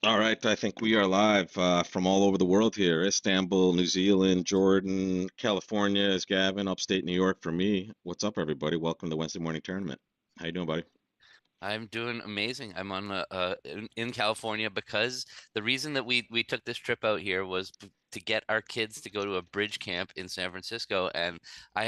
All right, I think we are live from all over the world here. Istanbul, New Zealand, Jordan, California is Gavin, upstate New York for me. What's up, everybody? Welcome to the Wednesday morning tournament. How you doing, buddy? I'm doing amazing. I'm on in California because the reason that we took this trip out here was to get our kids to go to a bridge camp in San Francisco, and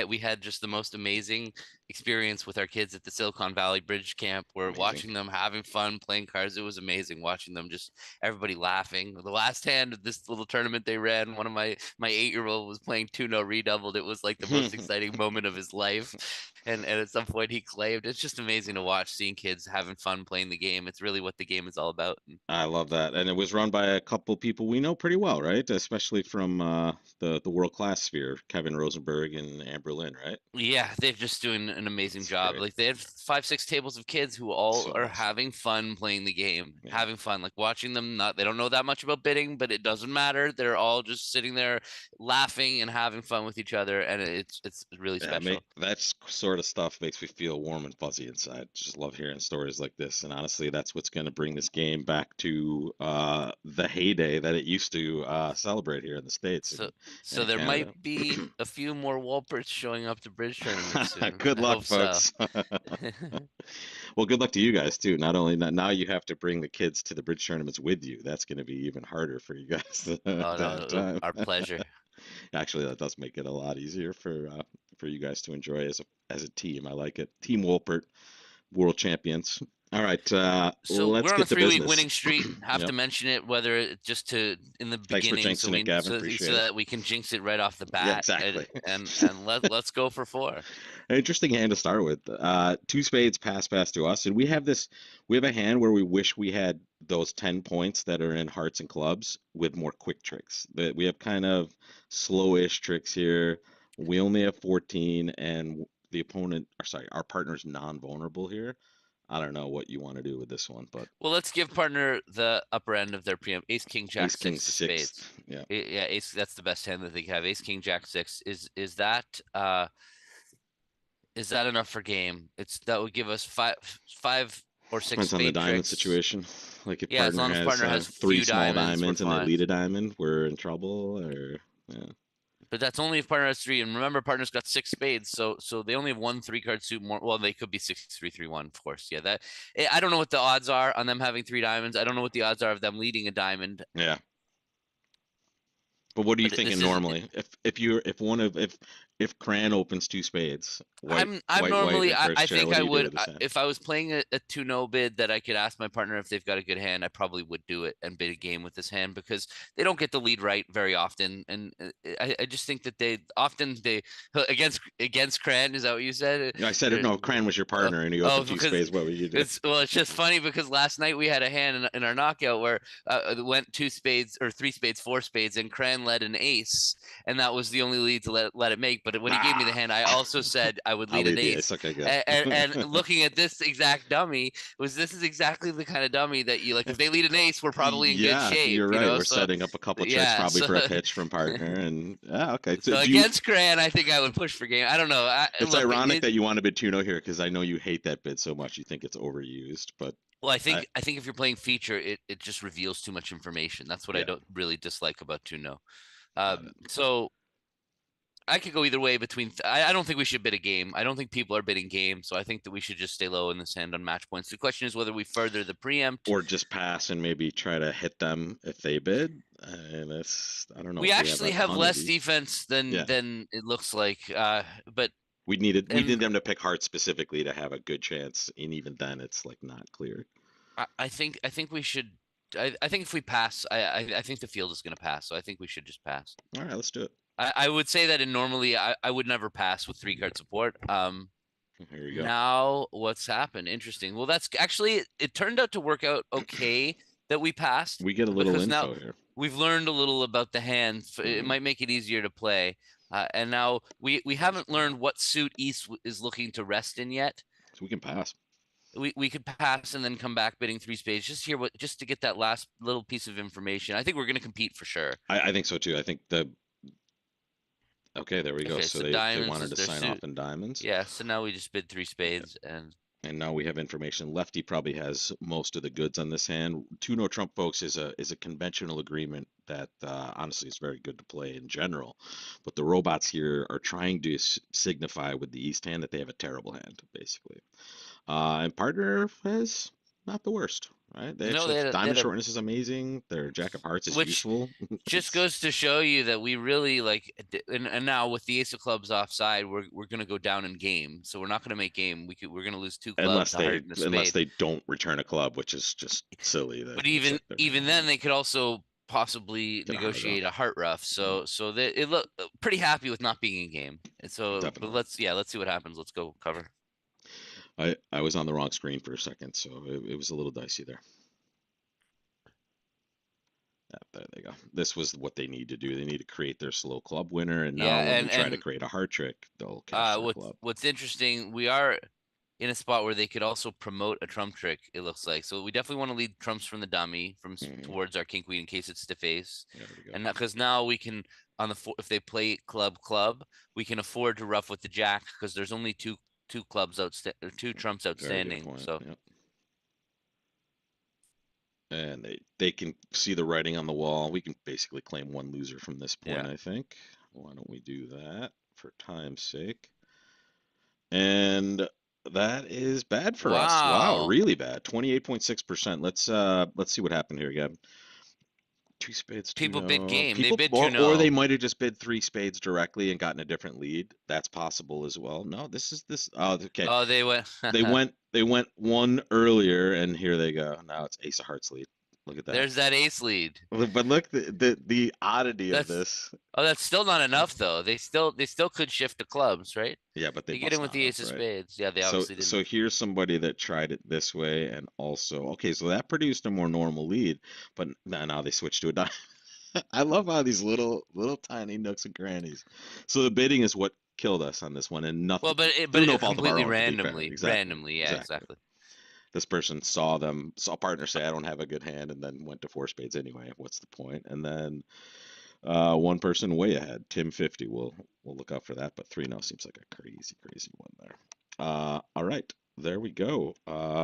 we had just the most amazing experience with our kids at the Silicon Valley Bridge Camp. We're Amazing. watching them having fun playing cards. It was amazing watching them just everybody laughing. The last hand of this little tournament they ran, one of my 8-year-old was playing 2-0 redoubled. It was like the most exciting moment of his life. And at some point he claimed it's just amazing to watch seeing kids having fun playing the game. It's really what the game is all about. I love that, and it was run by a couple people we know pretty well, right? Especially from the world class sphere, Kevin Rosenberg and Amber Lynn, right? Yeah, they're just doing an amazing It's job. great. Like they have 5, 6 tables of kids who all So are awesome. having fun playing the game, Yeah. having fun, like watching them. Not they don't know that much about bidding, but it doesn't matter. They're all just sitting there laughing and having fun with each other, and it's really Yeah, special. that's sort of stuff makes me feel warm and fuzzy inside. Just love hearing stories like this. And honestly, that's what's going to bring this game back to the heyday that it used to celebrate here in the States So and so in there might Canada. be a few more Walperts showing up to bridge tournaments soon. Good I luck, hope so. folks. Well, good luck to you guys too. Not only that, now you have to bring the kids to the bridge tournaments with you. That's going to be even harder for you guys to Oh have no, time. our pleasure. Actually, that does make it a lot easier for you guys to enjoy as a team. I like it. Team Wolpert, world champions. All right, So let's we're on a get to 3 week business. winning streak. Have to Yep. mention it, whether it just to in the Thanks for beginning, so jinxing it, we Gavin. so Appreciate it. that we can jinx it right off the Yeah, bat, exactly. and let's go for four. Interesting hand to start with. Two spades pass to us, and we have this. We have a hand where we wish we had those 10 points that are in hearts and clubs with more quick tricks. That we have kind of slowish tricks here. We only have 14, and the opponent, or sorry, our partner's non-vulnerable here. I don't know what you want to do with this one, but Well, let's give partner the upper end of their preempt. Ace, king, Ace jack, King six of spades. sixth. Yeah, Yeah, ace. That's the best hand that they have. Ace, king, jack, six. Is that enough for game? It's that would give us five or six depends on the spade diamond tricks. situation. Like if Yeah, as partner long as has partner has three few small diamonds, we're diamonds and they fine. lead a diamond, we're in trouble. Or yeah. But that's only if partner has three. And remember, partner's got six spades, so they only have one 3 card suit more. Well, they could be 6 3 3 1, of course. Yeah, that I don't know what the odds are on them having three diamonds. I don't know what the odds are of them leading a diamond. Yeah. But what are you But thinking this is normally? If Cran opens two spades, I'm white normally first I chair, think what do I you do would with this hand? if I was playing a 2-0 bid that I could ask my partner if they've got a good hand. I probably would do it and bid a game with this hand because they don't get the lead right very often, and I just think that they against Cran. Is that what you said? I said if no, if Cran was your Uh, partner and he oh, opened two because spades, what would you do? it's just funny because last night we had a hand in our knockout where it went two spades or three spades, four spades, and Cran led an ace, and that was the only lead to let it make. But when he gave me the Ah, hand, I also said I would I'll lead an leave the ace. ace. Okay, good. And looking at this exact dummy, this is exactly the kind of dummy that you like. If they lead an ace, we're probably in good Yeah, shape, you're you right. know. We're So setting up a couple tricks yeah, probably so for a pitch from partner, and yeah, okay. So so do you? against Cran, I think I would push for game. I don't know. It's Look, ironic that you want to bid Tuno here because I know you hate that bid so much. You think it's overused, but well, I I think if you're playing feature, it just reveals too much information. That's what I yeah, don't really dislike about Tuno. got it. So I could go either way between. I don't think we should bid a game. I don't think people are bidding games, so I think that we should just stay low in this hand on match points. The question is whether we further the preempt. Or just pass and maybe try to hit them if they bid. And it's I don't know We if we have actually a have ton of less these. defense Yeah, than it looks like. But we and need them to pick hearts specifically to have a good chance, and even then, it's like not clear. I think we should. I think if we pass, I think the field is going to pass. So I think we should just pass. All right, let's do it. I would say that in normally I would never pass with 3 card support. Here we go. Now what's happened? Interesting. Well, that's actually it turned out to work out okay that we passed We get a little because now info here, we've learned a little about the hand. It hmm might make it easier to play. And now we haven't learned what suit East is looking to rest in yet. so we can pass. We could pass and then come back bidding three spades just to get that last little piece of information. I think we're going to compete for sure. I think so too. I think the okay, there we go. Okay, So so they diamonds wanted is to their sign suit. off in diamonds. Yeah, so now we just bid three spades and And now we have information. Lefty probably has most of the goods on this hand. Two no trump, folks, is a conventional agreement that honestly is very good to play in general. But the robots here are trying to signify with the East hand that they have a terrible hand, basically. And partner has not the worst, right? They No, actually they diamond had a shortness is amazing. Their jack of hearts is which useful. just It's goes to show you that we really like and now with the ace of clubs offside, we're gonna go down in game. So we're not gonna make game. We're gonna lose two clubs, unless a heart they and a unless spade. they don't return a club, which is just silly. That But looks even like they're even then they could also possibly get a heart negotiate a off. heart rough. Yeah, So they it look pretty happy with not being in game. And so but definitely. let's see what happens. Let's go cover. I was on the wrong screen for a second, so it was a little dicey there. Yeah, there they go. This was what they need to do. They need to create their slow club winner, and Yeah, now when we try to and create a heart trick, they'll cash their club. what's interesting, we are in a spot where they could also promote a trump trick, it looks like. So we definitely want to lead trumps from the dummy Hmm. towards our king queen in case it's to face. There we go. And because now we can on the if they play club, we can afford to rough with the jack because there's only two clubs outstanding, two trumps Very good outstanding. point. So Yep. And they can see the writing on the wall. We can basically claim one loser from this point, yeah. I think. Why don't we do that for time's sake? And that is bad for us. Wow, Wow. really bad. 28.6%. Let's see what happened here again. Two spades, two People bid no. game. They People bid or they 2-0. might have just bid three spades directly and gotten a different lead. That's possible as well. No, this oh okay. Oh, they went. They went one earlier and here they go. Now it's ace of hearts lead. Look at that. There's that ace lead. But look the oddity of That's this. that's still not enough though. They still could shift the clubs, right? Yeah, but they You get in must with not the have, ace of right? spades. Yeah, they So obviously so didn't. here's somebody that tried it this way and also okay, so that produced a more normal lead, but now they switched to a dime. I love how these little tiny nooks and crannies. So the bidding is what killed us on this one, and Well, nothing but it, through but no it fault of our completely own, to be fair. Exactly, randomly. Yeah, exactly. exactly. This person saw partner say I don't have a good hand, and then went to four spades anyway. What's the point? And then one person way ahead, Tim 50. We'll look out for that, but 3 now seems like a crazy one there. All right, there we go.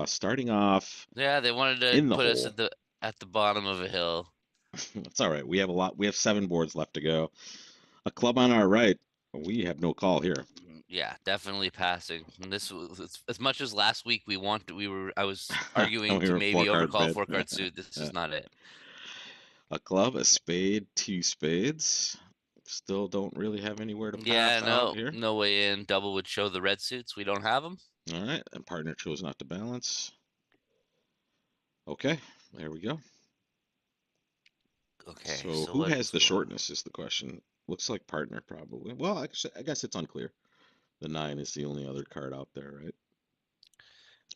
Starting off Yeah, they wanted to in the put us hole. at the bottom of a hill. That's all right. We have a lot. We have seven boards left to go. A club on our right. We have no call here. Yeah, definitely passing. And this was as much as last week I was And arguing we to were four maybe card overcall bid. four card suit. This is not it. A club, a spade, two spades. Still don't really have anywhere to Yeah, pass out no, here. no way in. Double would show the red suits. We don't have them. All right, and partner chose not to balance. Okay, there we go. Okay, So so who has let's the go. shortness is the question. Looks like partner probably. Well, actually, I guess it's unclear. The nine is the only other card out there, right?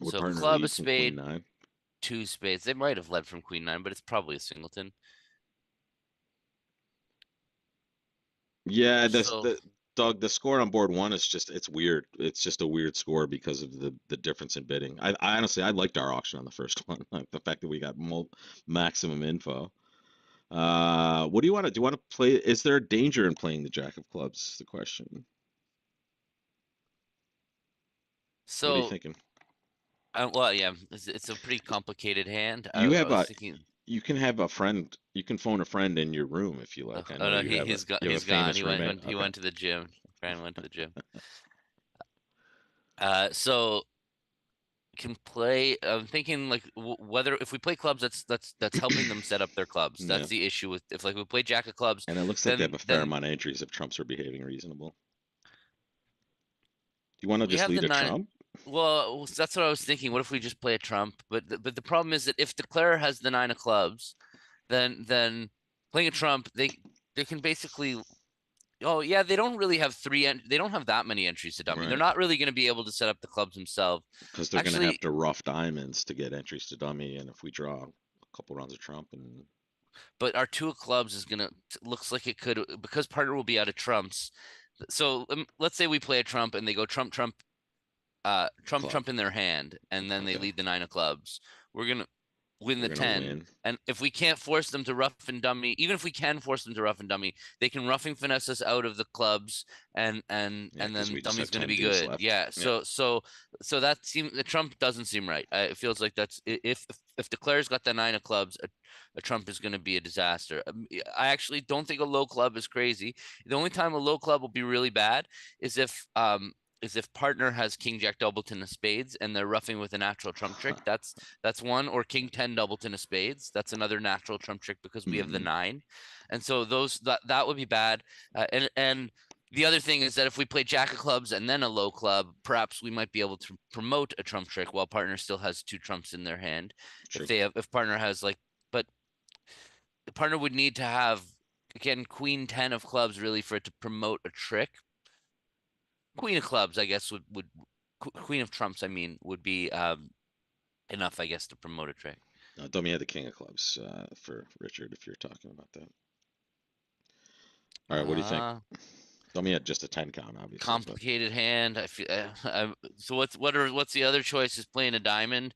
Would So partner club, a lead from queen spade, nine? two spades. They might have led from queen nine, but it's probably a singleton. Yeah, So the Doug, the score on board one is just it's weird. It's just a weird score because of the difference in bidding. I honestly I liked our auction on the first one. Like the fact that we got maximum info. What do you want to do? You want to play? Is there a danger in playing the Jack of Clubs? Is the question. What are you so thinking? well, yeah, it's a pretty complicated hand. I, You I have was a thinking. you can have a friend. You can phone a friend in your room if you Oh, like. I oh know no, you have a he's gone. you have a He's gone. famous roommate. He Okay. went to the gym. Fran went to the gym. So can play. I'm thinking like whether if we play clubs, that's helping them set up their clubs. Yeah. That's the issue with if like we play jack of clubs, And it looks like they have then a fair then amount of entries if Trumps are behaving reasonable. Do you want to we just have the lead a nine. Trump? Well, that's what I was thinking. What if we just play a trump? But the problem is that if the Claire has the nine of clubs, then playing a trump, they can basically. Oh yeah, they don't really have they don't have that many entries to dummy. They're Right. not really going to be able to set up the clubs themselves. Because they're going to have Actually, to rough diamonds to get entries to dummy. And if we draw a couple rounds of Trump and but our two of clubs is gonna looks like it could because partner will be out of trumps. So let's say we play a trump and they go trump club. trump in their hand, and then they Okay. lead the nine of clubs. We're gonna win we're the gonna 10. win. And if we can't force them to rough and dummy, even if we can force them to rough and dummy, they can roughing finesse us out of the clubs, Yeah, and because then we just dummy's have going to 10 be deuce good. left. Yeah. Yeah, So that seems the trump doesn't seem right. It feels like that's if the Claire's got the 9 of clubs, a trump is going to be a disaster. I actually don't think a low club is crazy. The only time a low club will be really bad is if partner has king jack doubleton of spades and they're roughing with a natural trump trick. That's one, or king 10 doubleton of spades. That's another natural trump trick because we have the hmm 9. And so that would be bad. And the other thing is that if we play jack of clubs and then a low club, perhaps we might be able to promote a trump trick while partner still has 2 trumps in their hand. true. If partner has like, but the partner would need to have, again, queen 10 of clubs really for it to promote a trick. Queen of clubs, I guess, would queen of trumps, I mean, would be enough, I guess, to promote a trick. Dummy had the king of clubs for Richard, if you're talking about that. All right, what do you think? Uh Dummy had just a 10 count, obviously, but Complicated hand. I feel. So what's the other choice? Is playing a diamond.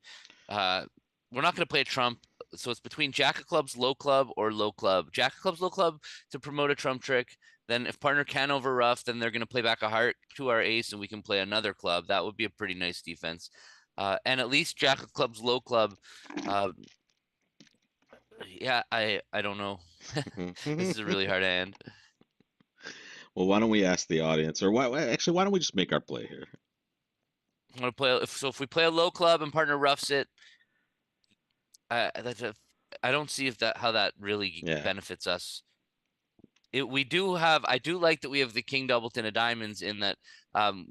Uh, we're not going to play a trump. So it's between jack of clubs, low club, or low club. Jack of clubs, low club to promote a trump trick. Then if partner can over rough, then they're going to play back a heart to our ace, and we can play another club. That would be a pretty nice defense. And at least jack of clubs, low club. Uh, yeah, I don't know. This is a really hard hand. well, why don't we ask the audience, or why don't we just make our play here? I'm gonna play. If we play a low club and partner roughs it, that's a, I don't see if that how that really Yeah, benefits us. We do have, I do like that we have the king doubleton of diamonds in that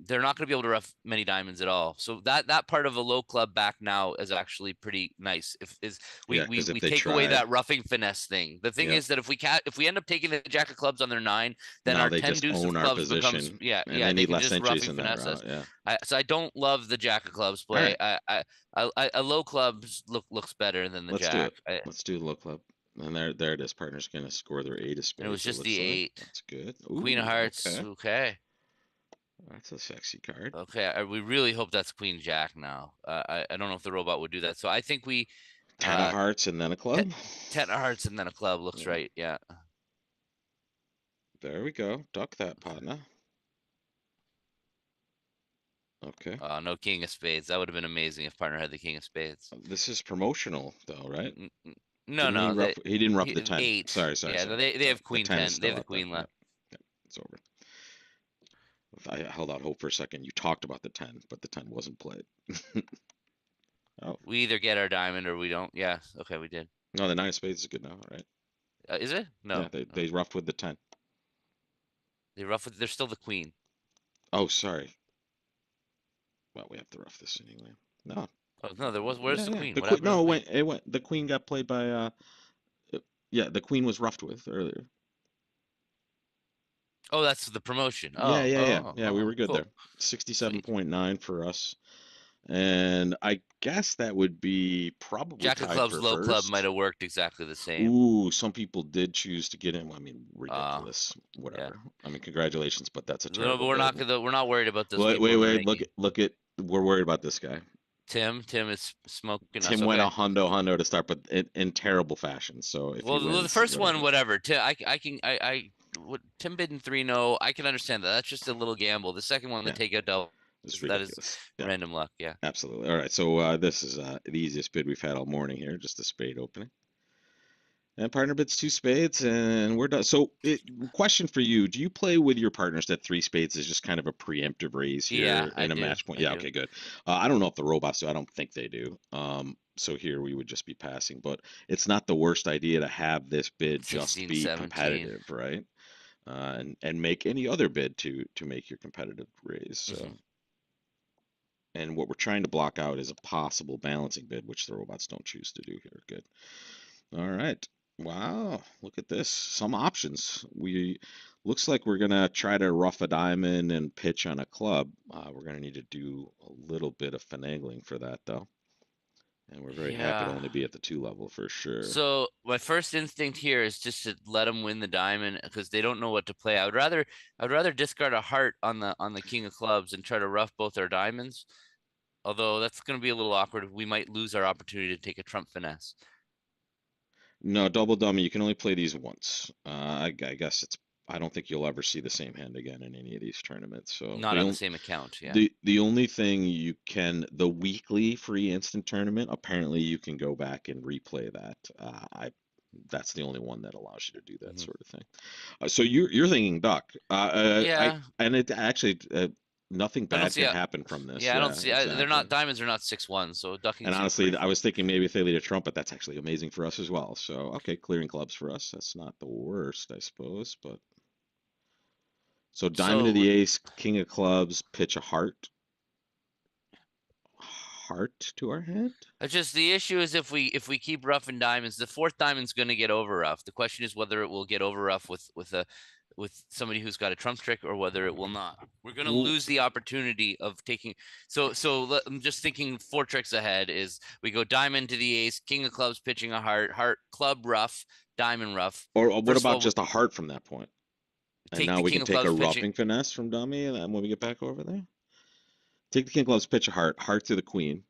they're not going to be able to rough many diamonds at all. So that part of a low club back now is actually pretty nice. If is yeah, because if we they take away try, that roughing finesse thing. The thing yep, is that if we end up taking the jack of clubs on their 9, then now our they 10 just deuce own of our clubs becomes, position, and yeah, they they need can less just entries roughing in that finesse us. route. Yeah. So I don't love the jack of clubs All play. right, A low clubs looks better than the let's do jack. it. Let's do the low club. And there it is. Partner's gonna score their 8 of And it was spades. It just looks the like 8. that's good. Queen of Ooh, hearts. okay, Okay. that's a sexy card. Okay, we really hope that's Queen Jack now. I don't know if the robot would do that. So I think we 10 of uh hearts and then a te club. 10 of hearts and then a club looks Yeah, right. Yeah. there we go. Duck that, partner. Okay. No king of spades. That would have been amazing if partner had the king of spades. This is promotional though, right? No, Didn't he no, rough? He didn't rough the he, 10. 8. Sorry, sorry, Yeah, sorry. they Sorry. have The queen 10 is 10. They have still the out there. queen Yep. left. Yep. It's over. I held out hope for a second. You talked about the 10, but the 10 wasn't played. Oh, We either get our diamond or we don't. Yeah. Okay, we did. no, the 9 of spades is good now, right? Is it? Yeah, No. they roughed with the 10. They rough with. They're still the queen. Oh, sorry. Well, we have to rough this anyway. No. Oh no, there was. Where's Yeah, the yeah. queen? The What queen. happened to the No, queen? it went. The queen got played by. Yeah, the queen was roughed with earlier. Oh, that's the promotion. Yeah, yeah, yeah, yeah. We Oh, were good there. cool. Sweet. 67.9 for us. And I guess that would be probably Jack of tied clubs, for low club might first. have worked exactly the same. Ooh, some people did choose to get him. I mean, Uh, ridiculous. yeah. Whatever. I mean, congratulations, but that's a No, but terrible bid. we're not worried about those Wait, people wait, in the wait. ring. Look at. We're worried about this guy. Tim is smoking us. Tim went a Okay. hundo to start, but in terrible fashion. So if he Well, the wins, first one, whatever. whatever. Tim bidding 3-0. I can understand that. That's just a little gamble. The second one, the Yeah, takeout double, it's that is ridiculous. Yeah, random luck. Yeah. absolutely. All right, so this is the easiest bid we've had all morning here, just a spade opening. And partner bids 2 spades, and we're done. So, question for you: do you play with your partners that 3 spades is just kind of a preemptive raise Yeah, here I in a do. match point? I Yeah, do. okay, good. I don't know if the robots do. I don't think they do. So here we would just be passing, but it's not the worst idea to have this bid just 16, be 17. competitive, right? And make any other bid to make your competitive raise. So, Hmm. and what we're trying to block out is a possible balancing bid, which the robots don't choose to do here. Good. All right. Wow, look at this. Some options. We looks like we're gonna try to rough a diamond and pitch on a club. We're gonna need to do a little bit of finagling for that though. And we're very happy to Yeah. only be at the 2 level for sure. So my first instinct here is just to let them win the diamond because they don't know what to play. I'd rather discard a heart on the king of clubs and try to rough both our diamonds. Although that's going to be a little awkward. We might lose our opportunity to take a trump finesse. No, double dummy. You can only play these once. I guess it's. I don't think you'll ever see the same hand again in any of these tournaments. So Not on the same account. Yeah. the only thing you can the weekly free instant tournament. Apparently, you can go back and replay that. I That's the only one that allows you to do that Hmm. sort of thing. So you're thinking duck. I Yeah. and it actually nothing I don't bad see can a. happen from this. Yeah, I don't Yeah, see. They're exactly. not diamonds. Are not 6-1. So ducking And seems pretty honestly, I fun. was thinking maybe if they lead a trumpet, that's actually amazing for us as well. So, okay, clearing clubs for us. That's not the worst, I suppose. But so diamond of So the ace, king of clubs, pitch a heart to our hand. it's just the issue is if we keep roughing diamonds, the fourth diamond's going to get over rough. The question is whether it will get over rough with somebody who's got a trump trick or whether it will not. We're going to Well, lose the opportunity of taking. I'm just thinking 4 tricks ahead is we go diamond to the ace, king of clubs pitching a heart, club rough, diamond rough. or what First of about all, just a heart from that point? And take now the we king can of take a clubs pitching. roughing finesse from dummy, and then when we get back over there, take the king of clubs, pitch a heart to the queen.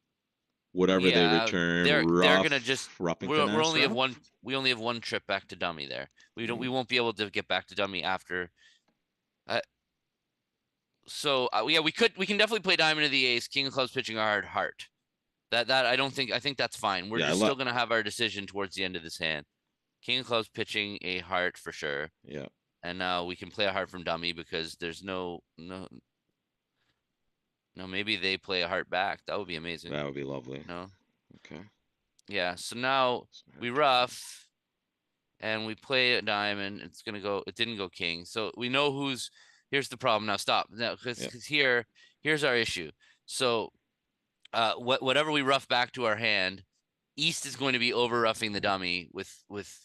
Whatever they Yeah, return, they're gonna just roughing we're finesse, only have rough. one we only have one trip back to dummy there. We Mm. won't be able to get back to dummy after. Uh, yeah, we can definitely play diamond of the ace, king of clubs pitching a hard heart. That I think that's fine. We're Yeah, I just love. still gonna have our decision towards the end of this hand. King of clubs pitching a heart for sure, Yeah, and now we can play a heart from dummy because there's no maybe they play a heart back. That would be amazing. that would be lovely. No, Okay. yeah. So now So we heart to queen. rough. And we play a diamond. It's gonna go. It didn't go king. So we know who's. Here's the problem. Now stop. Now Yep. because here's our issue. So whatever we rough back to our hand, East is going to be over roughing the dummy with If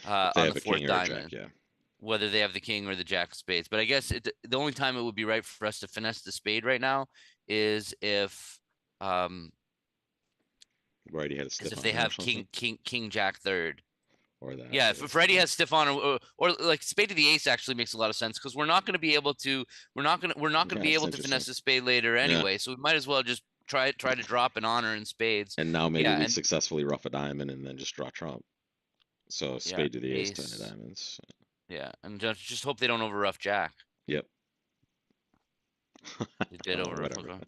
they on the have a king fourth or a jack, diamond, yeah. whether they have the king or the jack of spades. But I guess the only time it would be right for us to finesse the spade right now is um We've already had a stiff they honor or have something, king jack third. or that. Yeah, if Yeah. Freddie Yeah. has stiff on or like spade to the ace actually makes a lot of sense because we're not going to be able to Yeah, be it's able to interesting. finesse the spade later Yeah. anyway. So we might as well just try to drop an honor in spades. And now maybe Yeah, we and successfully rough a diamond and then just draw trump. So yeah, spade to the ace, 10 of ace. diamonds. Yeah, and just hope they don't over rough jack. Yep. They did Oh, over rough. whatever.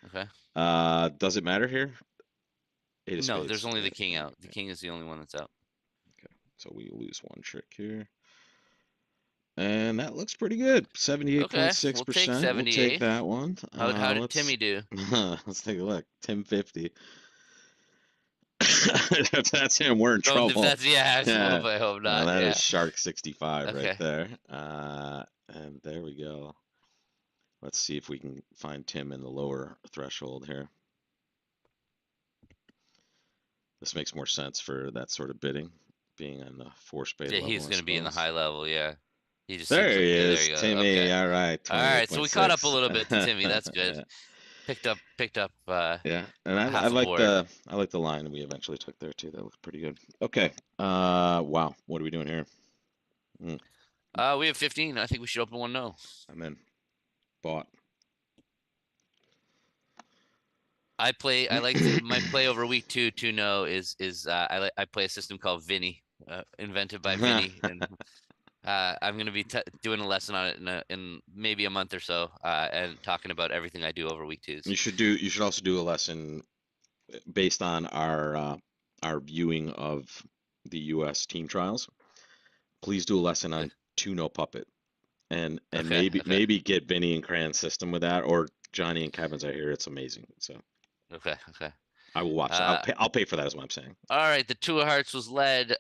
Okay. Okay. Does it matter here? Eight of No, there's spades. only Yeah, the king yeah, out. The yeah. king is the only one that's out. Okay. So we lose one trick here. And that looks pretty good. Okay, we'll take 78.6%. We'll take 78. that one. How did Timmy do? Let's take a look. Tim 50. If that's him, we're in Don't if trouble. that's yeah. Yeah. I hope not. That is Yeah. Shark 65 right Okay. there. And there we go. Let's see if we can find Tim in the lower threshold here. This makes more sense for that sort of bidding, being on the four spade Yeah, level, he's I gonna be in the suppose. high level. Yeah. He just There seems like he yeah, there is, you go. Timmy. Okay. All right, All right. So we caught up a 28.6. little bit to Timmy. That's good. Yeah, Picked up yeah, and I half a like board. the line we eventually took there too. That looked pretty good. Okay. Wow. What are we doing here? Mm, We have 15. I think we should open one no. I'm in. Bought. I like to, my play over week two no is I play a system called Vinny, invented by Vinny, and I'm gonna be doing a lesson on it in maybe a month or so, and talking about everything I do over week twos. You should also do a lesson based on our viewing of the U.S. team trials. Please do a lesson Okay. on two no puppet, and Okay. Okay. maybe get Vinny and Cran's system with that, or Johnny and Kevin's. I hear it's amazing. So Okay. Okay. I will watch that. Uh, I'll pay for that. Is what I'm saying. all right. The two of hearts was led.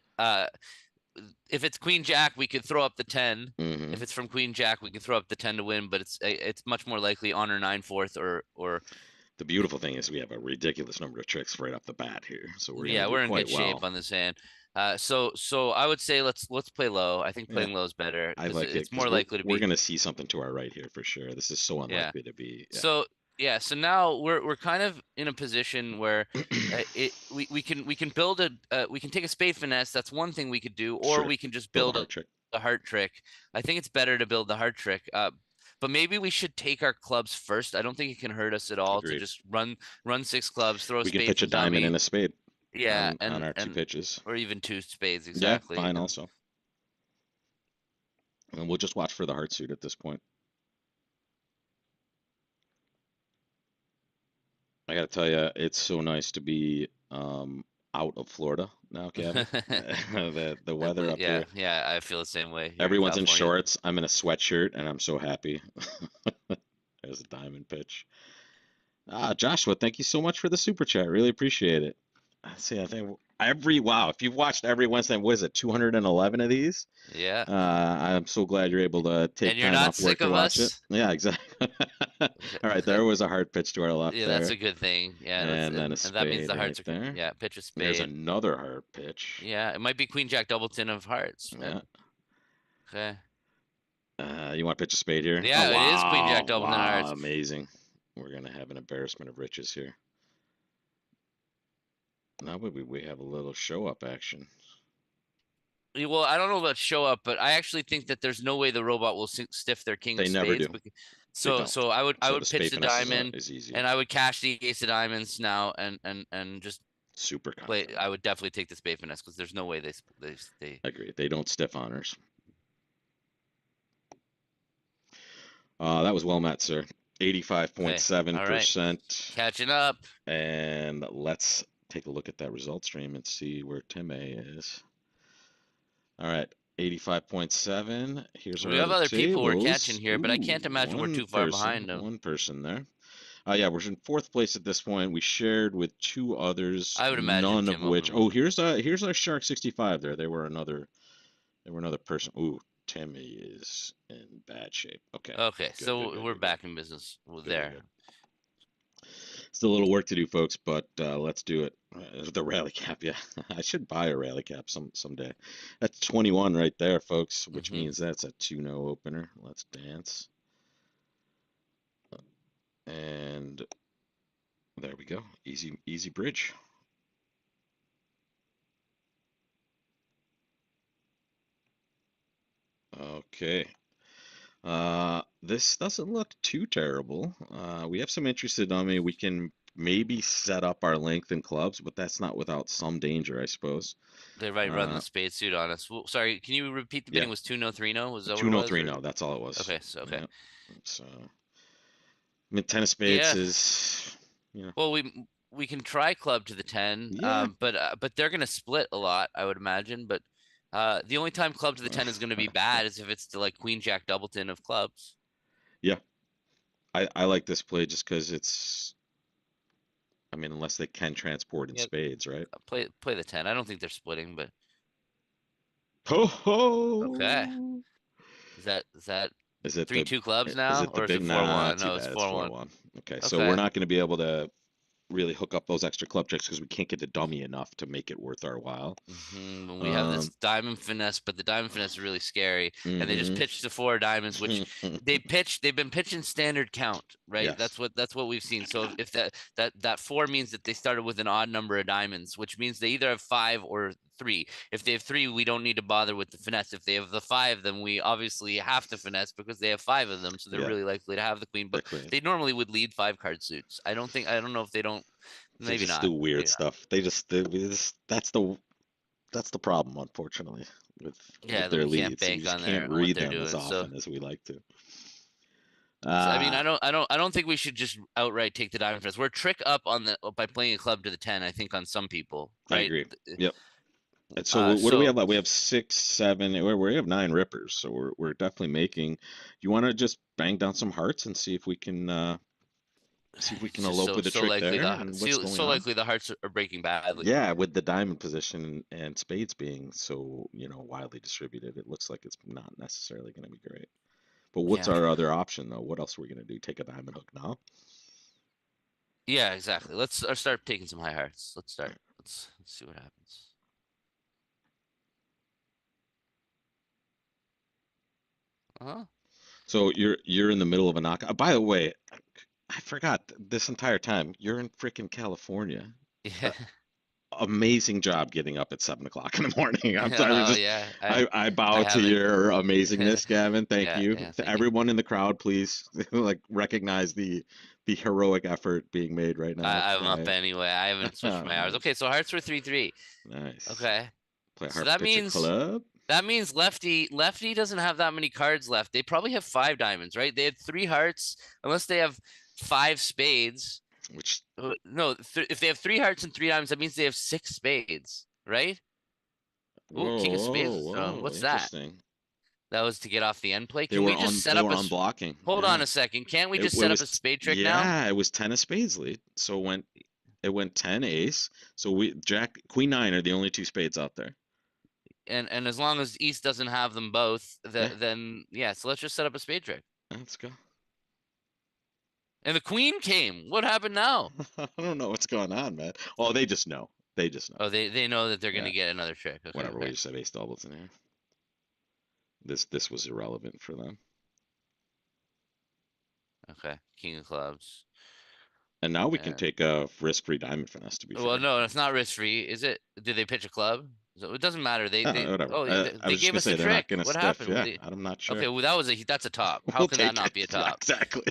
If it's Queen Jack, we could throw up the 10. Hmm. If it's from Queen Jack, we can throw up the 10 to win, but it's much more likely honor 9/4 or The beautiful thing is we have a ridiculous number of tricks right off the bat here, so we're gonna yeah, do we're in quite good shape well. on this hand. So I would say let's play low. I think Yeah, playing low is better I because like it it's because more likely to we're be gonna see something to our right here for sure. This is so yeah. unlikely to be. Yeah. So yeah, so now we're kind of in a position where we can build we can take a spade finesse. That's one thing we could do, or Sure. we can just Build a build heart trick. a heart trick. I think it's better to build the heart trick. but maybe we should take our clubs first. I don't think it can hurt us at all to Agreed. just run 6 clubs, throw We can pitch spades a and diamond dummy. and a spade Yeah, on our two pitches. or even 2 spades Yeah, exactly. fine And also. And we'll just watch for the heart suit at this point. I gotta tell you, it's so nice to be out of Florida now, Gavin. The weather up Yeah, here, yeah, I feel the same way here in everyone's in California. shorts. I'm in a sweatshirt, and I'm so happy. There's a diamond pitch. Joshua, thank you so much for the super chat. Really appreciate it. I see. I think wow. If you've watched every Wednesday, what is it? 211 of these. Yeah. I'm so glad you're able to take And you're time not off work sick to of watch it. us? Yeah, exactly. All right, there was a hard pitch to our left Yeah, that's there, a good thing. Yeah, and then a and that means spade the right hearts are there. yeah, pitch a There's spade. another hard pitch. Yeah, it might be Queen Jack Doubleton of hearts. Yeah. Okay. You want to pitch a spade here? Oh Yeah, it is Queen Jack wow, Doubleton of wow, hearts. amazing. We're gonna have an embarrassment of riches here. Now we have a little show up action. Well, I don't know about show up, but I actually think that there's no way the robot will stiff their king They of never spades. do. They So, don't. so I So the would pitch spade the finesse diamond, is easy. and I would cash the ace of diamonds now, and just Super play. confident. I would definitely take the spade finesse because there's no way they. I agree. They don't stiff honors. That was well met, sir. Okay, all right, 85.7%. catching up. And let's take a look at that result stream and see where Tim A is. All right, 85.7. Here's our We have other other people we're tables. catching here, but I Ooh, can't imagine we're too far behind them. one person there. Yeah, we're in fourth place at this point. We shared with two others, I would imagine none of Tim will which. be Oh, one. here's our Shark 65 there. They were another person. Ooh, Timmy is in bad shape. Okay, Okay, good, good, so good, we're good, good, back in business good, good, there. good. Still a little work to do, folks, but let's do it. The rally cap, yeah. I should buy a rally cap someday. That's 21 right there, folks, which Hmm. means that's a 2-0 opener. Let's dance. And there we go. Easy, easy bridge. Okay. This doesn't look too terrible. We have some interested on me. We can maybe set up our length in clubs, but that's not without some danger, I suppose. They might run the Uh, spade suit on us. Well, sorry, can you repeat the yeah, bidding was 2 no 3 no? Was that what it 2-0, was? Or 3-0. That's all it was. okay, so okay. Yeah. So, I mean, ten of spades Yeah. is, you know, Well, we can try club to the 10, yeah. but they're gonna split a lot, I would imagine. But the only time club to the 10 is gonna be bad is if it's to like Queen Jack Doubleton of clubs. Yeah. I like this play just because I mean, unless they can transport in Yeah, spades, right? play the 10. I don't think they're splitting, but Ho okay. ho! Is that Is it 3-2 clubs is now, it the or is big? it four Nah, not one? too No, it's bad. It's 4-1. 4-1. Okay, so we're Okay. not going to be able to really hook up those extra club checks because we can't get the dummy enough to make it worth our while. When we have this Um, diamond finesse, but the diamond finesse is really scary, and they just mm-hmm. pitched the 4 diamonds, which they've been pitching standard count, right? Yes. That's what we've seen. So if that 4 means that they started with an odd number of diamonds, which means they either have 5 or 3. If they have 3, we don't need to bother with the finesse. If they have the 5, then we obviously have to finesse because they have 5 of them, so they're Yeah, really likely to have the queen. the But queen. they normally would lead 5 card suits. I don't know if they don't. They Maybe just not. do weird Maybe not. stuff. That's the problem, unfortunately, with Yeah, that their we can't leads. We bank just on can't what read they're them as doing. So often as we like to. I mean, Uh, I don't think we should just outright take the diamond first. We're trick up on the by playing a club to the 10. I think on some people, I right? agree. Yep. And so what do we So have left? We have 6, 7. We have 9 rippers, so we're definitely making. You want to just bang down some hearts and see if we can it's just elope with a so trick likely there and what's going so on? likely the hearts are breaking badly. Yeah, with the diamond position and spades being so, widely distributed, it looks like it's not necessarily going to be great. But what's Yeah, our other option though? What else are we going to do? Take a diamond hook now? yeah, exactly. Let's start taking some high hearts. Let's start. Let's see what happens. Uh-huh. So you're in the middle of a knockout. By the way, I forgot this entire time you're in freaking California. Yeah. Uh, amazing job getting up at 7 o'clock in the morning. I'm sorry, Oh just yeah, I I bow to haven't. your amazingness, Gavin. Thank Yeah, you. yeah. To Thank you. everyone in the crowd, please like recognize the heroic effort being made right now I'm up by anyway. I haven't switched oh, my hours. nice. Okay, so hearts were 3-3. Nice. Okay, Play so heart pitch a club, that means lefty doesn't have that many cards left. They probably have 5 diamonds, right? They had 3 hearts, unless they have 5 spades. which No, if they have 3 hearts and 3 diamonds, that means they have 6 spades, right? Ooh, whoa, king of spades whoa, was thrown. whoa, What's that? interesting. That was to get off the end play. Can we just set They up were on blocking. hold on Yeah. a second. Can't we It, just it set up was a spade trick now? yeah, it was 10 of spades lead. So it went 10 ace. So we Jack Queen 9 are the only two spades out there. And as long as East doesn't have them both, Yeah, then yeah. So let's just set up a spade trick. let's go. And the queen came. What happened now? I don't know what's going on, man. Oh, they just know. They just know. Oh, they know that they're Yeah, gonna get another trick. Okay, whatever. We okay, just have ace doubles in here. This was irrelevant for them. okay. King of clubs. And now we can And take a risk-free diamond finesse, to be well, fair. no, it's not risk free, is it? Did they pitch a club? So it doesn't matter. Whatever. Oh, I they was just gave gonna us a say they're not trick. gonna What stiff. happened? Yeah, I'm not Okay, sure. well that's a top. How We'll can that take not it. be a Yeah, top? exactly.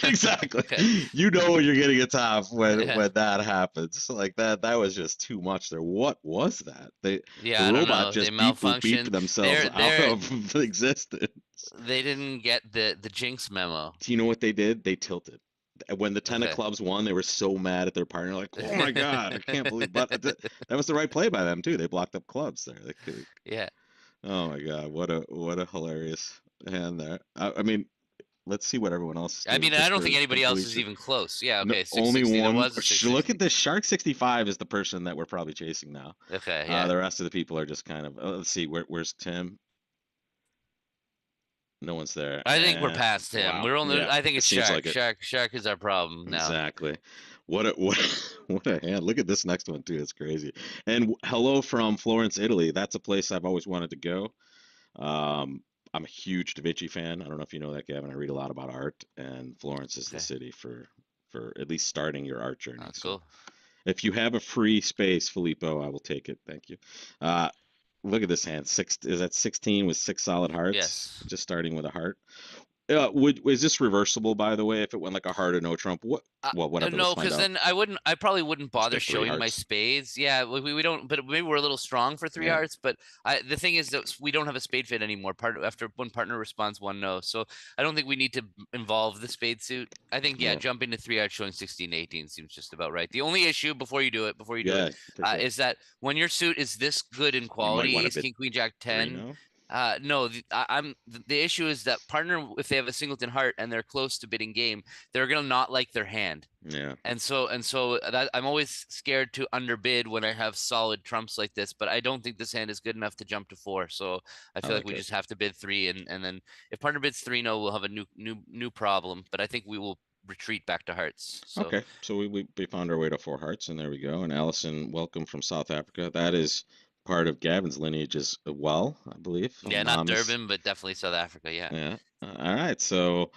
Exactly. Okay. You know you're getting a top Yeah. when that happens. Like that was just too much there. What was that? The Yeah, I don't robot know. They just beeped malfunctioned. themselves They're out they're of existence. they didn't get the jinx memo. Do you know what they did? They tilted. When the 10 of Okay. clubs won, they were so mad at their partner, like, "Oh my God, I can't believe." But that was the right play by them too. They blocked up clubs there. Yeah. Oh my God, what a hilarious hand there. I mean, let's see what everyone else is I doing mean, I just don't think for anybody else is completion. even close. Yeah, No, okay, only 660. There one. was a Look 660. at this. Shark 65 is the person that we're probably chasing now. Okay, yeah. The rest of the people are just kind of. Let's see. Where's Tim? No one's there. I think we're And past him. wow, We're only yeah, I think it it's seems Shark. like it. Shark is our problem now. Exactly. What what a hand. Look at this next one too. It's crazy. And hello from Florence, Italy. That's a place I've always wanted to go. Um, I'm a huge Da Vinci fan. I don't know if you know that, Gavin. I read a lot about art, and Florence is the Okay. city for at least starting your art journey. Oh, So cool. if you have a free space, Filippo, I will take it. Thank you. Uh, look at this hand. Six is that 16 with 6 solid hearts, Yes. just starting with a heart. Is this reversible, by the way? If it went like a heart or no trump, well, whatever. Let's No, find because out. then I probably wouldn't Let's bother get three showing my hearts. spades. Yeah, we don't, but maybe we're a little strong for three Yeah, hearts. But the thing is that we don't have a spade fit anymore. After one partner responds, one no. So I don't think we need to involve the spade suit. I think yeah, yeah, jumping to three hearts showing 16, 18 seems just about right. The only issue before you do it, yeah. Take that. is that when your suit is this good in You might quality, want to ace, bid king, queen, jack, three. 10. No. No, the issue is that partner, if they have a singleton heart and they're close to bidding game, they're gonna not like their hand. Yeah. And so that I'm always scared to underbid when I have solid trumps like this, but I don't think this hand is good enough to jump to 4. So I I feel like like we it. just have to bid 3, and then if partner bids 3 no, we'll have a new problem. But I think we will retreat back to hearts. So Okay, so we found our way to four hearts, and there we go. And Allison, welcome from South Africa. That is part of Gavin's lineage as well, I believe. yeah, not Mommy's. Durban, but definitely South Africa. Yeah. Yeah. All right. So,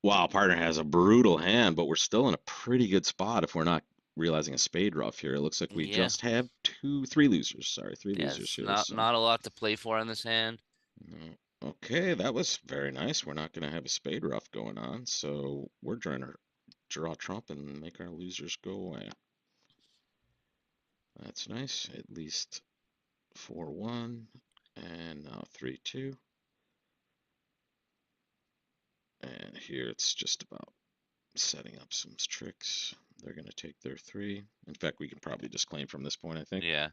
wow, partner has a brutal hand, but we're still in a pretty good spot if we're not realizing a spade rough here. It looks like we Yeah. just have three losers. Sorry, three Yeah, losers it's here. So, not a lot to play for on this hand. okay, that was very nice. We're not going to have a spade rough going on, so we're trying to draw Trump and make our losers go away. That's nice. At least 4-1, and now 3-2. And here it's just about setting up some tricks. They're going to take their 3. In fact, we can probably just claim from this point, I think, Yeah.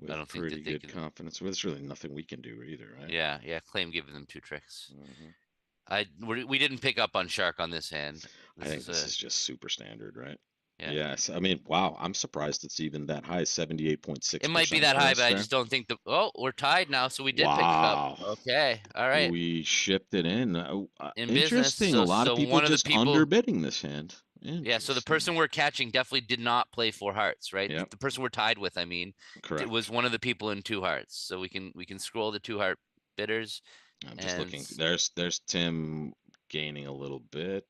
I with don't think pretty that they good can. confidence. Well, there's really nothing we can do either, right? Yeah, yeah. Claim giving them 2 tricks. Hmm. We didn't pick up on Shark on this hand. I This think is this a is just super standard, right? yeah. Yes. I mean, wow, I'm surprised it's even that high, It might be 78.6% that for high, us but I there. just don't think the. Oh, we're tied now, so we did pick a cup. Wow. Okay, all right. We shipped it in. In business, Interesting. A lot of so people one of the just people. underbidding this hand. Yeah, so the Interesting. person we're catching definitely did not play 4 hearts, right? Yep, The person we're tied with, I mean, it was correct. one of the people in 2 hearts. So we can scroll the 2 heart bidders I'm just and looking. There's Tim gaining a little bit.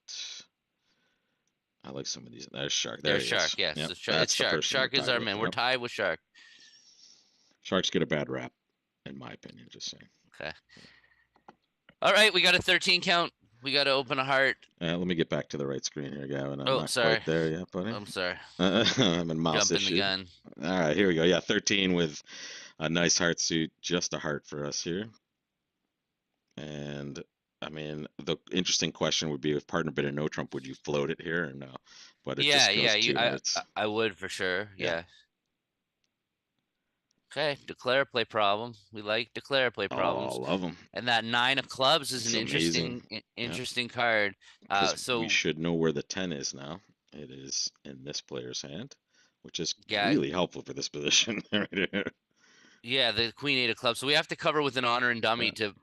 I like some of these. There's Shark. There There's he Shark. is. Yes, Yep, it's that's the Shark. person we're Shark is tied our with. man. We're Yep. tied with Shark. Sharks get a bad rap, in my opinion. Just saying. Okay. All right, we got a 13 count. We got to open a heart. Let me get back to the right screen here, Gavin. I'm Oh, not sorry. quite there yet, buddy. I'm sorry. I'm in mouse Jumping the issue. gun. All right, here we go. Yeah, 13 with a nice heart suit. Just a heart for us here. And I mean, the interesting question would be if partner bid a no trump, would you float it here or no? But it Yeah, just yeah. goes two hearts. I would for sure. Yeah. Yeah. Okay, declare play problem. We like declare play Oh, problems. love them. And that 9 of clubs is It's an amazing. Yeah, interesting card. because we So should know where the 10 is now. It is in this player's hand, which is yeah, really helpful for this position right here. yeah, the queen 8 of clubs. So we have to cover with an honor and dummy Yeah. to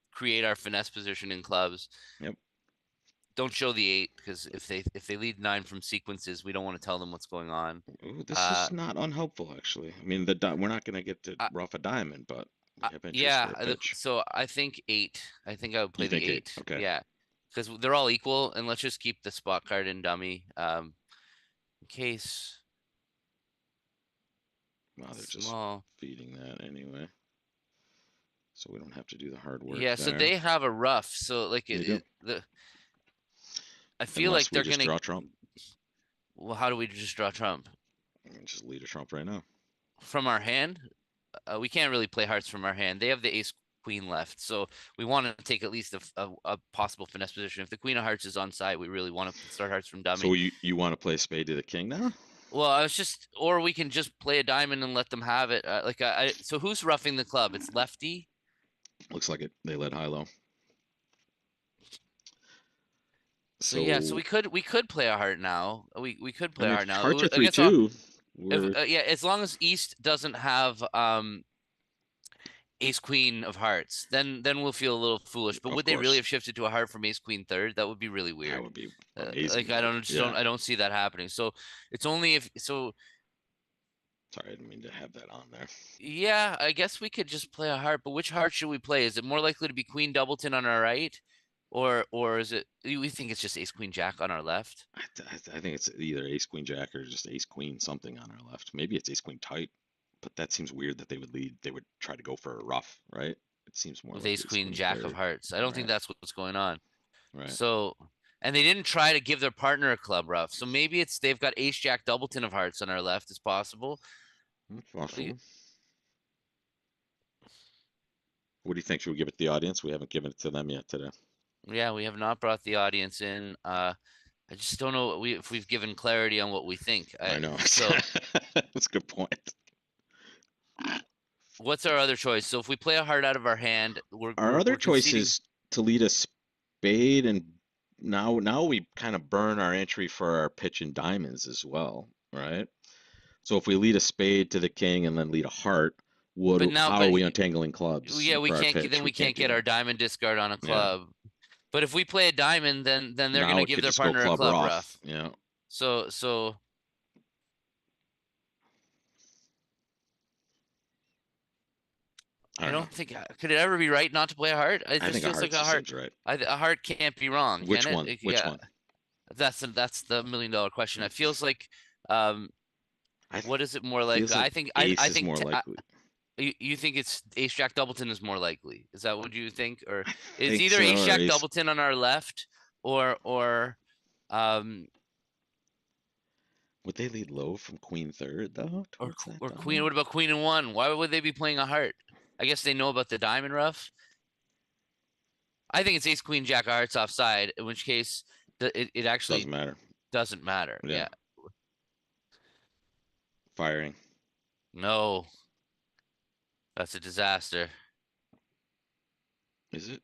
create our finesse position in clubs. Yep. Don't show the 8 because if they lead 9 from sequences, we don't want to tell them what's going on. Ooh, this is not unhelpful, actually. I mean, we're not going to get to Uh, rough a diamond, but we have interest for yeah, a pitch. so I think 8. I think I would play You the think 8? 8. Okay. Yeah, because they're all equal, and let's just keep the spot card in dummy. In case Wow, they're just small. feeding that anyway. So we don't have to do the hard work Yeah, so there. they have a rough. So like They do. I feel Unless like we they're just gonna. draw Trump. Well, how do we just draw Trump Just lead a Trump right now. from our hand? We can't really play hearts from our hand. They have the ace queen left, so we want to take at least a possible finesse position. If the queen of hearts is on side, we really want to start hearts from dummy. So you want to play spade to the king now? Well, I was just, or we can just play a diamond and let them have it. So who's roughing the club? It's lefty. Looks like it. They led high low. So yeah, so we could play a heart now. We could play I a mean, heart now. hearts are I guess 3-2. yeah, as long as East doesn't have ace queen of hearts, then we'll feel a little foolish. But Of would they really course. have shifted to a heart from ace queen third? That would be really That weird. would be amazing. Like I don't see that happening. So it's only if so. Sorry, I didn't mean to have that on there. Yeah, I guess we could just play a heart. But which heart should we play? Is it more likely to be queen doubleton on our right, or is it? We think it's just ace queen jack on our left. I think it's either ace queen jack or just ace queen something on our left. Maybe it's ace queen tight, but that seems weird that they would lead. They would try to go for a rough, right? It seems more With like ace queen jack of third. hearts. I don't think Right. that's what's going on. Right. So, and they didn't try to give their partner a club rough. So maybe it's they've got ace jack doubleton of hearts on our left. It's possible. That's possible. What do you think? Should we give it to the audience? We haven't given it to them yet today. Yeah, we have not brought the audience in. I just don't know if we've given clarity on what we think. I know. So That's a good point. what's our other choice? So if we play a heart out of our hand, Our other we're choice conceding. is to lead a spade, and now we kind of burn our entry for our pitch and diamonds as well, right? So if we lead a spade to the king and then lead a heart, how are we untangling clubs Yeah, we for our can't. pitch? Then we can't get our diamond discard on a Yeah. club. But if we play a diamond, then they're Now gonna it give could their just go partner a club club rough. rough. Yeah. So I don't think could it ever be right not to play a heart? It I just think a feels like heart a heart. seems right. A heart can't be wrong. Which can one? It? Which Yeah, one? that's the $1 million question. It feels like what is it more likely? Like I think ace I is think more likely. you think it's ace jack doubleton is more likely. Is that what you think? Or it's think either so, ace or jack ace- doubleton on our left or Would they lead low from queen third though? or towards that queen. diamond? What about queen and one? Why would they be playing a heart? I guess they know about the diamond rough. I think it's ace queen jack of hearts offside, in which case it actually doesn't matter. Yeah. Firing. No. That's a disaster. Is it?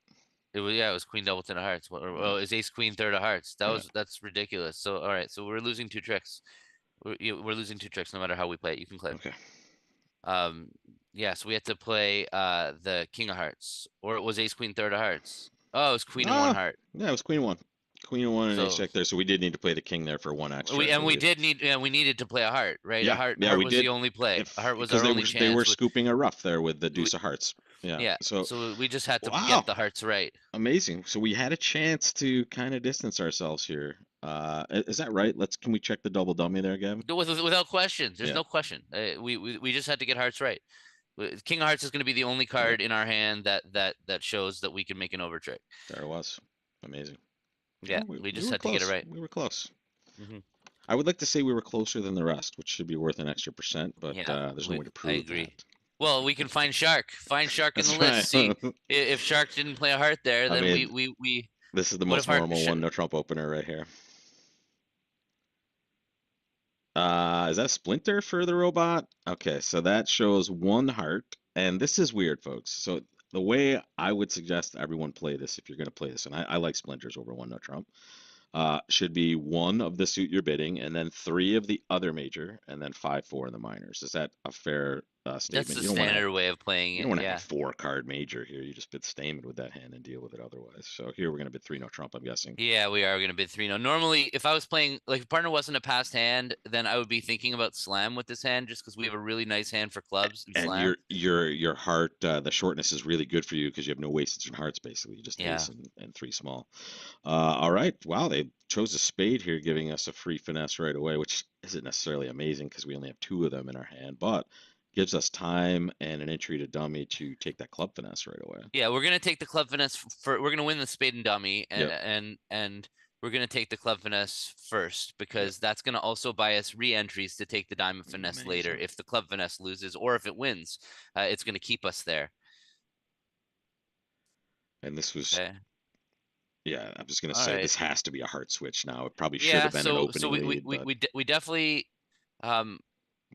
It was queen doubleton of hearts. Well, it's ace queen third of hearts. That's ridiculous. So all right, so we're losing 2 tricks. We're losing 2 tricks no matter how we play it. You can clip. Okay. Yeah, so we had to play the king of hearts, or it was ace queen third of hearts. Oh, it was queen and 1 heart. Yeah, it was queen 1. Queen and 1 and ace jack there, so we did need to play the king there for 1 extra. We needed to play a heart, right? Yeah, a heart, we was did. the only play. A heart was our only chance. They were scooping a rough there with the deuce of hearts. Yeah. Yeah. So we just had to Wow. get the hearts right. Amazing. So we had a chance to kind of distance ourselves here. Is that right? Can we check the double dummy there, Gavin? Without questions. There's Yeah, no question. We just had to get hearts right. King of Hearts is going to be the only yep, card in our hand that shows that we can make an over trick. there it was. Amazing. Yeah, Oh, we we just were had to get it close. right. We were close. Hmm. I would like to say we were closer than the rest, which should be worth an extra percent, but Yeah, there's no way to I prove that. agree. Well, we can find Shark. Find Shark in the That's list. right. See if Shark didn't play a heart there, I then mean, we this is the what if most Heart normal one, no Trump opener right here. Is that Splinter for the robot? Okay, so that shows one heart, and this is weird, folks. So the way I would suggest everyone play this, if you're going to play this, and I like Splinters over one no Trump, should be one of the suit you're bidding, and then three of the other major, and then 5-4 in the minors. Is that a fair That's statement? the standard way of playing You don't it. want to have a Yeah. 4 card major here. You just bid Stamen with that hand and deal with it otherwise. So here we're going to bid 3 no Trump, I'm guessing. Yeah, we are going to bid 3-0. Normally, if I was playing, like, if partner wasn't a passed hand, then I would be thinking about slam with this hand just because we have a really nice hand for clubs and And slam. your heart, the shortness is really good for you because you have no wastage in hearts, basically. You just Yeah. ace and 3 small. All right. Wow, they chose a spade here, giving us a free finesse right away, which isn't necessarily amazing because we only have 2 of them in our hand, but gives us time and an entry to dummy to take that club finesse right away. Yeah, we're going to take the club finesse for we're going to win the spade and dummy and Yep. and we're going to take the club finesse first Yep. because that's going to also buy us re-entries to take the diamond finesse later Amazing. if the club finesse loses or if it wins. It's going to keep us there. And this was, Okay. yeah, I'm just gonna All say right. this has to be a heart switch now. It probably should Yeah, have been an so opening lead, but we definitely um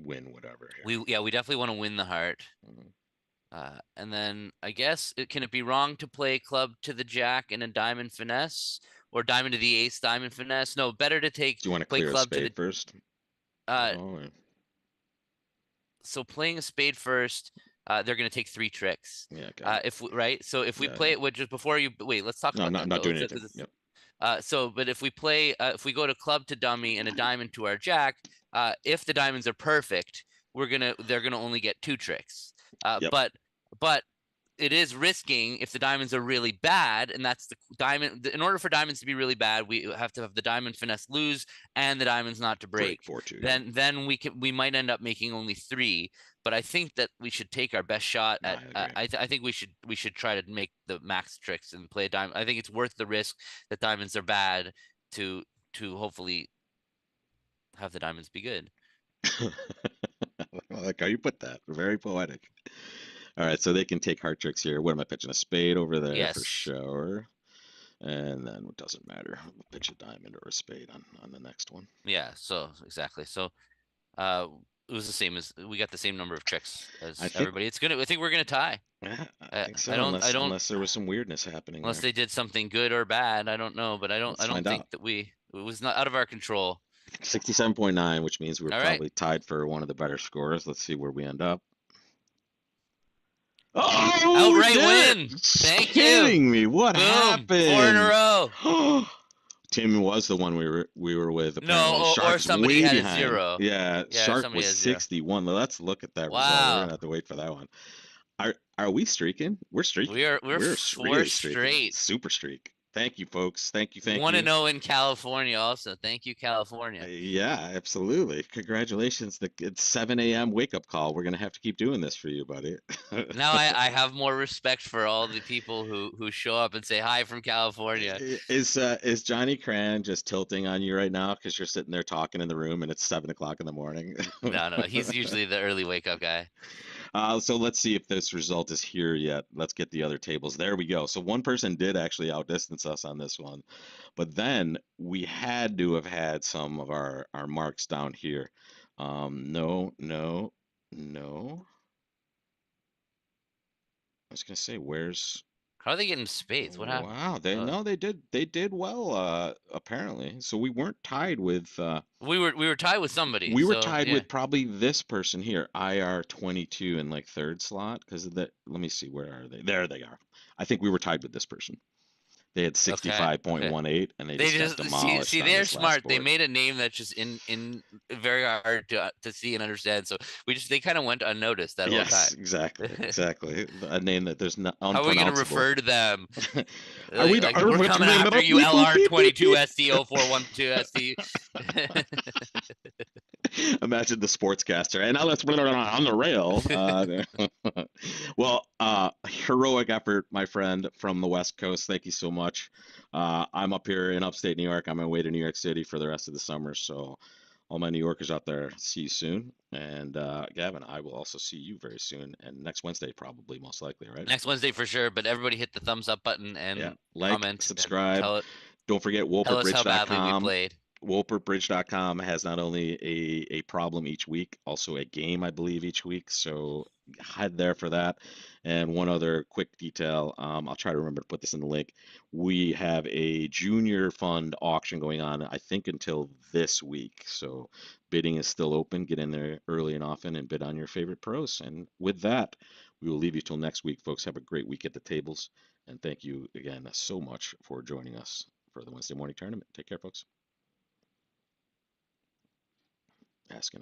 win whatever here. we definitely want to win the heart. Mhm. And then I guess can it be wrong to play club to the jack and a diamond finesse or diamond to the ace diamond finesse? No, better to take Do you want to play clear a club to the spade first? uh Oh, so playing a spade first, they're going to take 3 tricks. yeah, got it. If we, right, so if we Yeah, play yeah. it with just before you wait, let's talk No, about I'm that not though. doing anything. Yep. But if we play, if we go to club to dummy and a diamond to our jack, if the diamonds are perfect, they're gonna only get 2 tricks. Yep. But it is risking if the diamonds are really bad, and that's the diamond. In order for diamonds to be really bad, we have to have the diamond finesse lose and the diamonds not to Break break. 4-2. Yep. Then we might end up making only 3. But I think that we should take our best shot No, at. I agree. I think we should try to make the max tricks and play a diamond. I think it's worth the risk that diamonds are bad to hopefully have the diamonds be good. I like how you put that. Very poetic. All right, so they can take heart tricks here. What am I pitching? A spade over there for Yes. sure. And then it doesn't matter. We'll pitch a diamond or a spade on the next one. Yeah. So exactly. So uh, it was the same as we got the same number of tricks I as think everybody. It's gonna. I think we're gonna tie. yeah, I think I so, don't. I don't. unless there was some weirdness happening Unless there. they did something good or bad. I don't know. But Let's I don't find out. think that it was not out of our control. 67.9, which means we were All right. probably tied for one of the better scores. Let's see where we end up. Oh, we Outright did win. it! Thank you. Kidding me? What Boom. 4 in a happened? row. Tim was the one we were with apparently. No, or Shark's somebody way had a behind. 0. Yeah, Yeah, Shark somebody was had a 0. 61. Let's look at that result. We're gonna Wow. have to wait for that one. Are we streaking? We're streaking. We're four Really streaking. straight. Super streak. Thank you, folks. Thank you. Thank 1 you. 0 in California also. Thank you, California. Yeah, absolutely. Congratulations. It's 7 a.m. wake up call. We're gonna have to keep doing this for you, buddy. Now I have more respect for all the people who show up and say hi from California. Is Johnny Cran just tilting on you right now because you're sitting there talking in the room and it's 7 o'clock in the morning? No, he's usually the early wake up guy. So let's see if this result is here yet. Let's get the other tables. There we go. So one person did actually outdistance us on this one, but then we had to have had some of our marks down here. No, no, no. I was gonna say, where's How are they getting spades? What happened? wow, they did well apparently. So we weren't tied with We were tied with somebody. we were So tied yeah. with probably this person here, IR22 in like third slot because of that. Let me see, where are they? There they are. I think we were tied with this person. They had Okay. Okay. 65.18 and they They just got just see demolished see on they're this last smart. They board. made a name that's just in very hard to see and understand. So they kind of went unnoticed that whole Yes, time. exactly, exactly. A name that there's no How are we gonna unpronounceable. refer to them? Are we the Like we're Earth? coming after you, Beep boop beep beep LR22 beep. SD0412 SD. Imagine the sportscaster. And now let's run on the rail. Well, heroic effort, my friend from the West Coast. Thank you so much. I'm up here in upstate New York. I'm on my way to New York City for the rest of the summer. So, all my New Yorkers out there, see you soon. And Gavin, I will also see you very soon. And next Wednesday, probably, most likely, right? Next Wednesday for sure. But everybody hit the thumbs up button Yeah. and Like, comment and subscribe. Don't forget tell us how badly we wolpertbridge.com. played. Wolpertbridge.com has not only a problem each week, also a game, I believe, each week. So head there for that. And one other quick detail, I'll try to remember to put this in the link. We have a junior fund auction going on, I think, until this week. So bidding is still open. Get in there early and often and bid on your favorite pros. And with that, we will leave you till next week, folks. Have a great week at the tables. And thank you again so much for joining us for the Wednesday morning tournament. Take care, folks. Asking